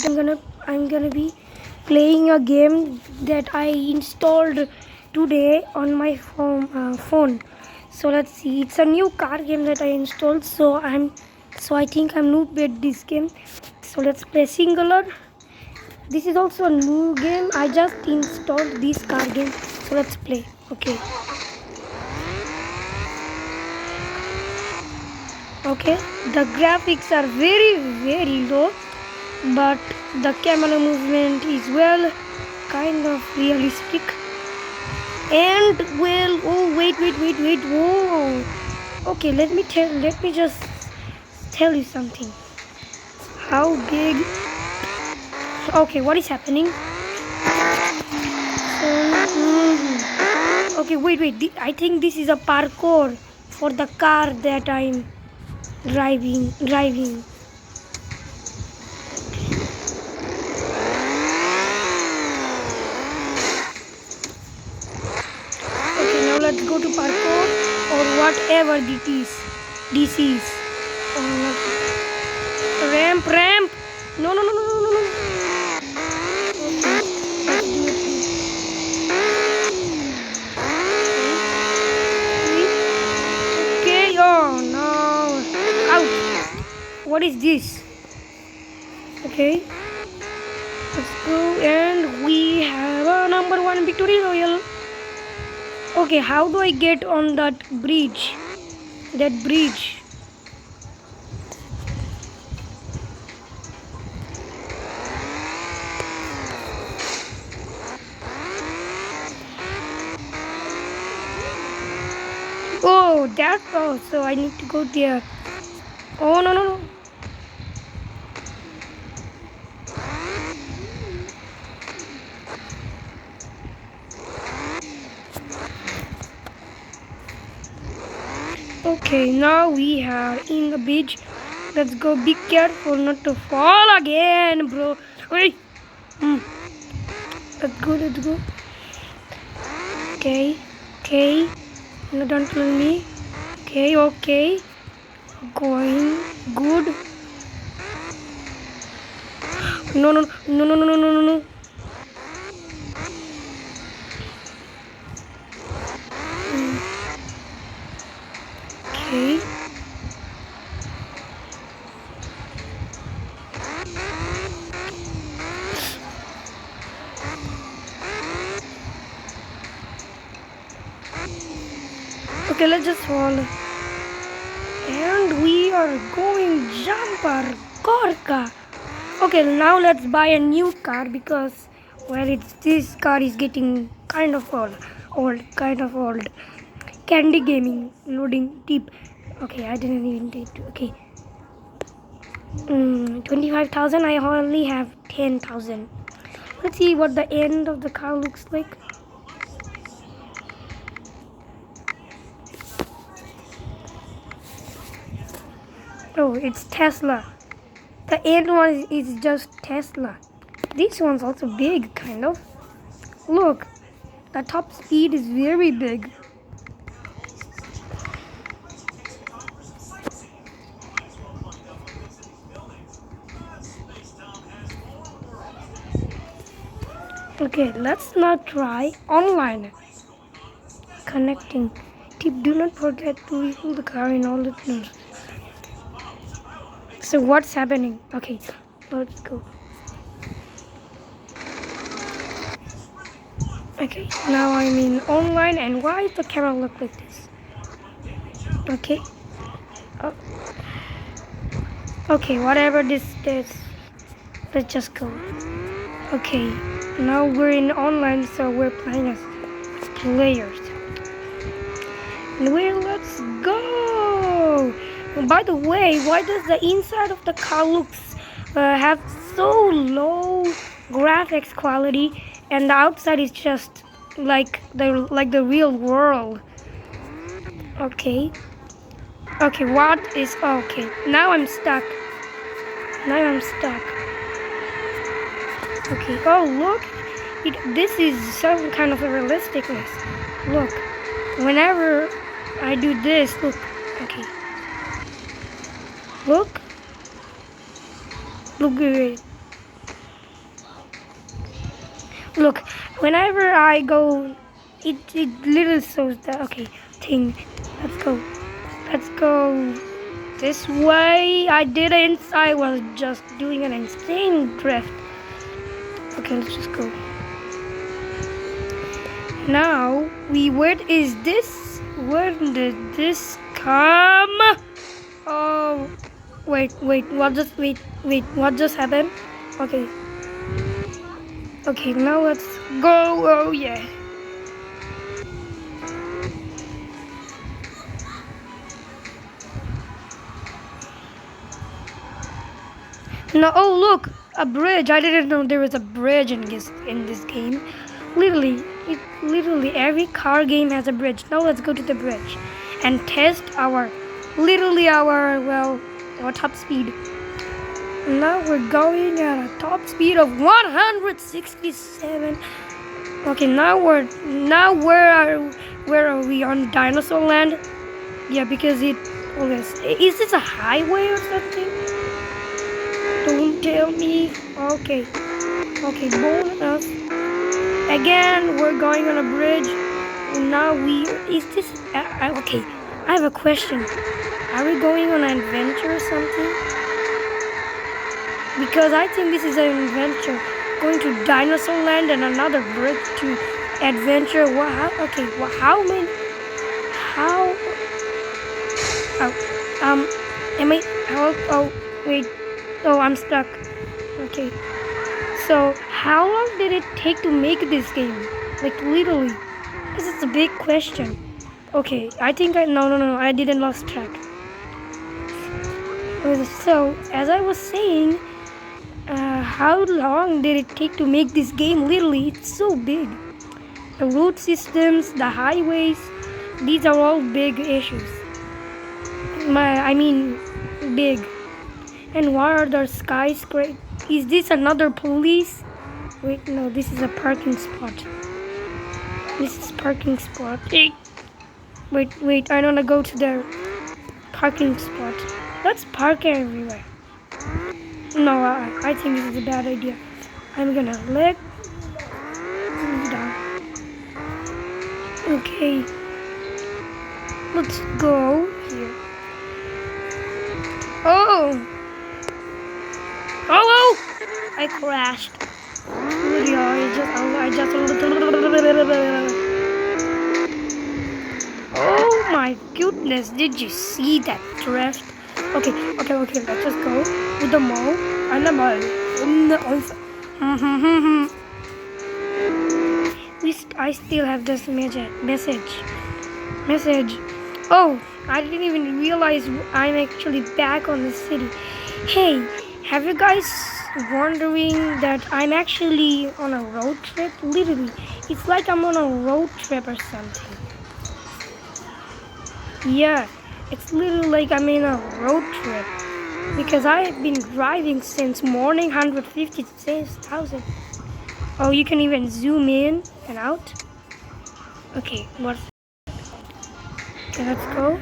I'm gonna be playing a game that I installed today on my phone. So let's see. It's a new car game that I installed. So I think I'm noob at this game. So let's play Singular. This is also a new game. I just installed this car game. So let's play. Okay. Okay. The graphics are very low, but the camera movement is well kind of realistic. And well, oh wait, whoa. Okay, let me just tell you something. How big? Okay, what is happening? Okay, wait. I think this is a parkour for the car that I'm driving. Okay, now let's go to parkour or whatever this is. Ramp. No. Okay, oh no. Ouch. What is this? Okay. Let's go, and we have a number 1 victory royal. Okay, how do I get on that bridge? Oh, so I need to go there. Oh, no. Okay, now we are in the beach. Let's go. Be careful not to fall again, bro. Wait. Let's go. Okay. No, don't kill me. Okay. Going good. No. Okay. Okay, let's just fall. And we are going jumper Gorka. Okay, now let's buy a new car because this car is getting kind of old. Candy gaming loading deep. Okay, I didn't even need to. Okay. 25,000. I only have 10,000. Let's see what the end of the car looks like. Oh, it's Tesla. The end one is just Tesla. This one's also big, kind of. Look, the top speed is very big. Okay, let's now try online. Connecting. Tip, do not forget to refill the car in all the things. So what's happening? Okay, let's go. Okay, now I'm in online, and why does the camera look like this? Okay. Oh. Okay, whatever this is, let's just go. Okay, now we're in online, so we're playing as players. And let's go! By the way, why does the inside of the car have so low graphics quality, and the outside is just like the real world? Okay. What is okay? Now I'm stuck. Okay. Oh look, this is some kind of a realisticness. Look, whenever I do this, look. Okay. Look at it. Look, whenever I go, it literally shows the okay thing. Let's go. Let's go this way. I didn't. I was just doing an insane drift. Okay, let's just go. Now where is this? Where did this come? Oh, wait. What just happened? Okay. Okay, now let's go. Oh yeah. No, oh look, a bridge. I didn't know there was a bridge in this game. Literally every car game has a bridge. Now let's go to the bridge and test our top speed. Now we're going at a top speed of 167. Okay, where are we on Dinosaur Land? Yeah, because is this a highway or something? Don't tell me. Okay, bonus. Again, we're going on a bridge. Now okay, I have a question. Are we going on an adventure or something? Because I think this is an adventure. Going to Dinosaur Land and another bridge to adventure. How many? How? Am I? Oh, wait. Oh, I'm stuck. Okay. So, how long did it take to make this game? Like, literally. This is a big question. Okay, I think no, I didn't lost track. So, as I was saying, how long did it take to make this game? Literally, it's so big. The road systems, the highways, these are all big issues. Big. And why are there skyscrapers? Is this another police? Wait, no, this is a parking spot. This is parking spot. Wait, I don't wanna go to the parking spot. Let's park everywhere. No, I think this is a bad idea. I'm gonna let down. Okay. Let's go here. Oh! I crashed. Oh my goodness, did you see that drift? Okay, let's just go with the mall. I still have this message. Oh, I didn't even realize I'm actually back on the city. Hey, have you guys wondering that I'm actually on a road trip? Literally, it's like I'm on a road trip or something. Yeah, it's literally like I'm in a road trip because I've been driving since morning, 156,000. Oh, you can even zoom in and out. Okay, let's go.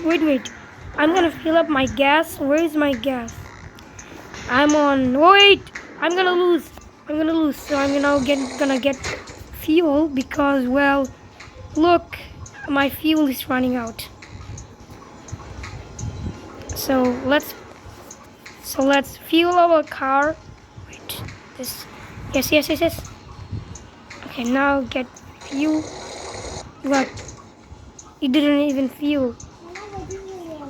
Wait. I'm gonna fill up my gas. Where is my gas? I'm gonna lose. So I'm gonna get fuel because, well, look, my fuel is running out. So let's fuel our car. Wait, this. Yes. Okay, now get fuel. What? It didn't even fuel.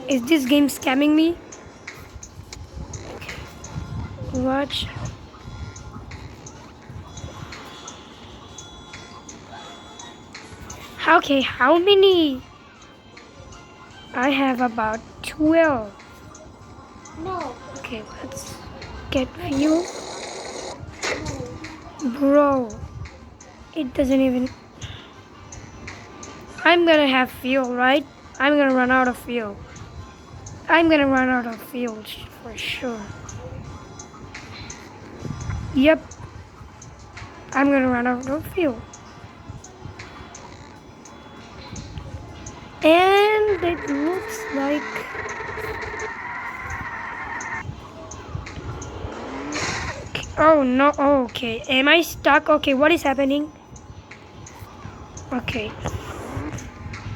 Is this game scamming me? Okay. Watch. Okay, how many? I have about 12. No. Okay, let's get fuel. Bro, it doesn't even... I'm gonna have fuel, right? I'm gonna run out of fuel. For sure. Yep. I'm gonna run out of fuel. And it looks like... Oh no, oh, okay. Am I stuck? Okay, what is happening? Okay.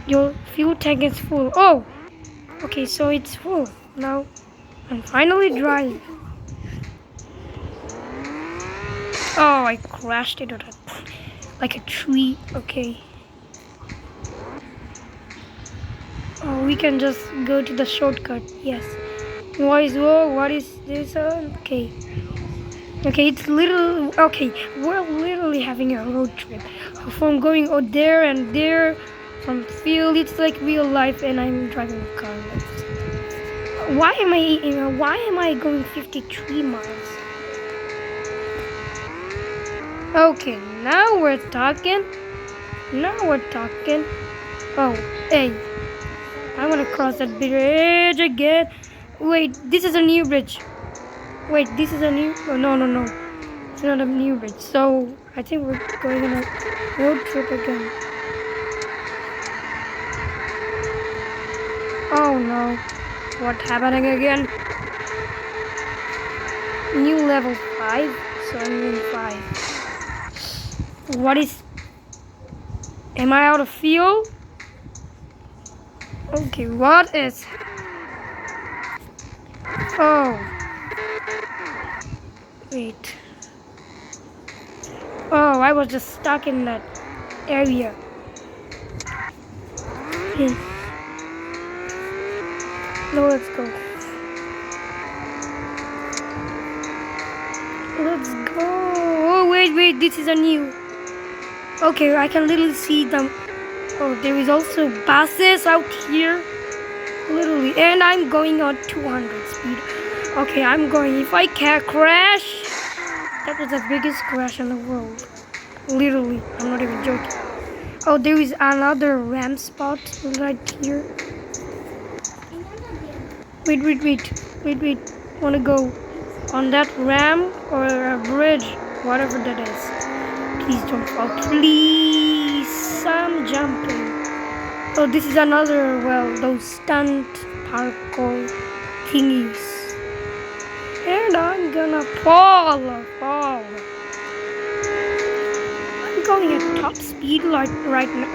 Your fuel tank is full. Oh! Okay, so it's full. Now I'm finally dry. Oh, I crashed it like a tree. Okay. Oh, we can just go to the shortcut. Yes. What is this? Okay. Okay, it's little. Okay, we're literally having a road trip. From going out there and there, from field, it's like real life, and I'm driving a car. Why am I going 53 miles? Okay, now we're talking. Now we're talking. Oh, hey, I want to cross that bridge again. Wait, this is a new bridge. Wait, this is a new. Oh, no. It's not a new bridge. So I think we're going on a road trip again. Oh no. What's happening again? New level 5? So I'm in 5. What is... Am I out of fuel? Okay, what is... Oh. Wait. Oh, I was just stuck in that area. Yes. No, let's go. Let's go. Oh, wait. This is a new. Okay, I can literally see them. Oh, there is also buses out here. Literally. And I'm going on 200 speed. Okay, I'm going. If I can't crash, that was the biggest crash in the world. Literally. I'm not even joking. Oh, there is another ramp spot right here. Wait. Wanna go on that ramp or a bridge, whatever that is. Please don't fall. Please, I'm jumping. Oh, this is another, well, those stunt parkour thingies. And I'm gonna fall. I'm going at top speed like right now.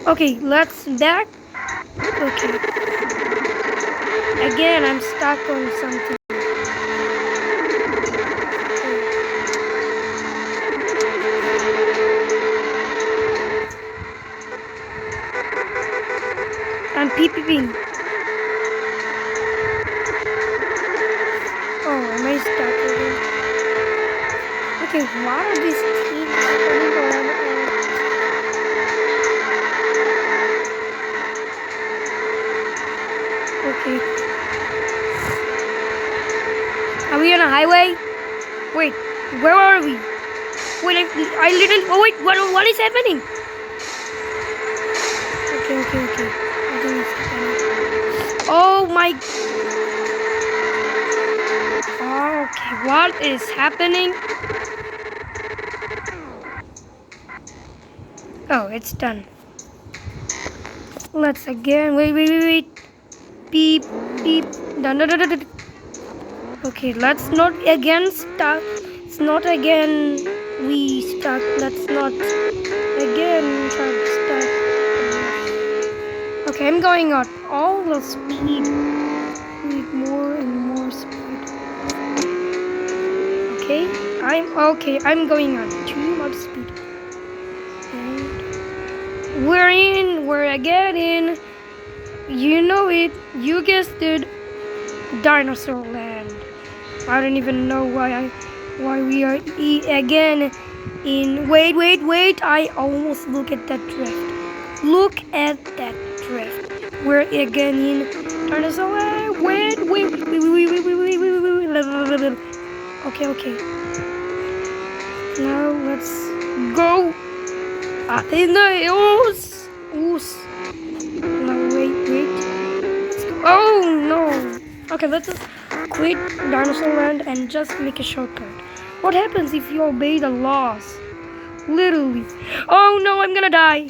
Okay, let's back. Okay. Again, I'm stuck on something. I'm PPPing. Oh, am I stuck again? Okay, what are these teams running around? Okay. Are we on a highway? Wait, where are we? Wait, I literally. Oh wait, what is happening? Okay. I don't know what's happening. Oh my. Okay, what is happening? Oh, it's done. Let's again. Wait. Beep. Done. Okay, let's not again start. It's not again we start. Let's not again try to start. Okay, I'm going at all the speed. With more and more speed. Okay, I'm going at too much speed. And we're again in. You know it. You guessed it. Dinosaur Land. I don't even know why we are again in. Wait. I almost look at that drift. Look at that drift. We're again in Dinosaur Land. Wait. Okay. Now let's go. Athenaeus. No, wait. Oh no. Okay, let's just quit Dinosaur Land and just make a shortcut. What happens if you obey the laws? Literally. Oh no, I'm gonna die.